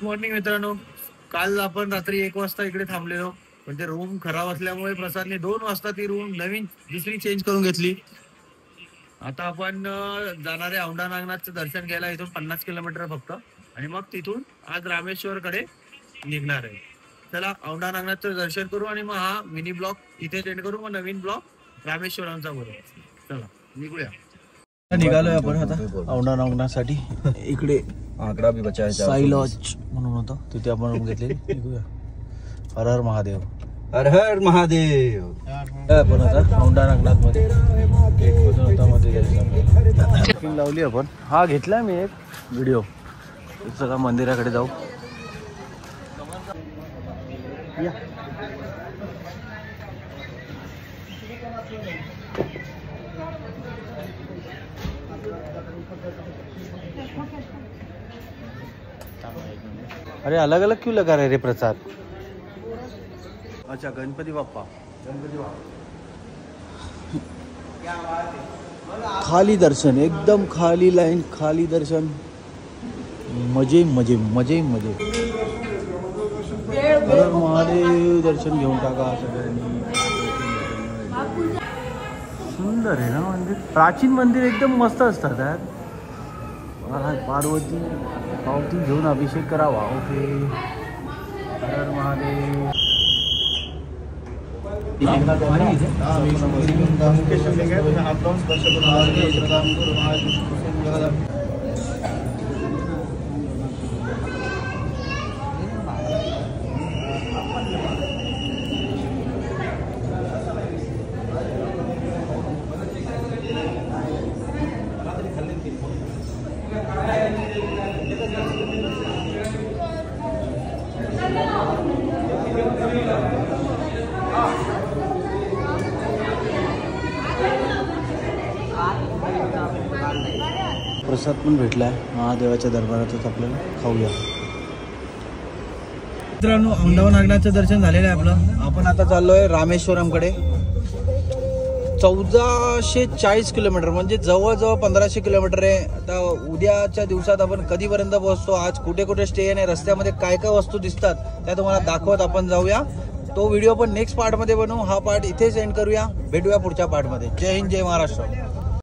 Morning मित्रांनो. काल आपण रात्री 1 वाजता इकडे थांबलेलो, म्हणजे रूम खराब असल्यामुळे प्रसादने 2 वाजता ती रूम नवीन दुसरी चेंज करून घेतली. आता आपण जाणार आहे औंढा नागनाथचं दर्शन घ्यायला. इथून 50 किलोमीटर फक्त, आणि मग तिथून आज रामेश्वर कडे निघणार आहे. चला औंढा नागनाथचं दर्शन करू आणि मग हा मिनी ब्लॉग इथे एंड करू. मग नवीन ब्लॉग रामेश्वरांचा बरोबर. चला निघूया. निघालोय आपण आता औंढा नागनाथसाठी. इकडे आकडा भी बचायचा साई लॉज म्हणून होतं, तिथे आपण रूम घेतलेली. निघूया. हर हर महादेव. हर हर महादेव. आपण आता औंढा नागनाथ मध्ये गेट मधून आता मध्ये जायचं लावली आपण. हा घेतलाय मी एक व्हिडिओ. चला मंदिराकडे जाऊ. अरे अलग अलग क्यों लगा रहे रे प्रसाद? अच्छा गणपति बाप्पा. खाली दर्शन, एकदम खाली लाईन, खाली दर्शन. मजे मजे मजे मजे. हर महादेव. दर्शन घेऊन टाका सगळ्यांनी. सुंदर आहे ना मंदिर. प्राचीन मंदिर एकदम मस्त असतात यार. पार्वती पावती घेऊन अभिषेक करावा. ओके. हर महादेव. प्रसाद पण भेटलाय महादेवाच्या दरबारातच. आपल्याला खाऊया. मित्रांनो औंढा नागनाथचं दर्शन झालेलं आहे आपलं. आपण आता चाललोय रामेश्वरमकडे. 1440 किलोमीटर म्हणजे जवळजवळ 1500 किलोमीटर आहे. आता उद्याच्या दिवसात आपण कधीपर्यंत पोहोचतो, आज कुठे कुठे स्टे आहे, रस्त्यामध्ये काय काय वस्तू दिसतात त्या तुम्हाला दाखवत आपण जाऊया. तो व्हिडिओ पण नेक्स्ट पार्टमध्ये बनवू. हा पार्ट इथेच एंड करूया. भेटूया पुढच्या पार्टमध्ये. जय हिंद, जय महाराष्ट्र.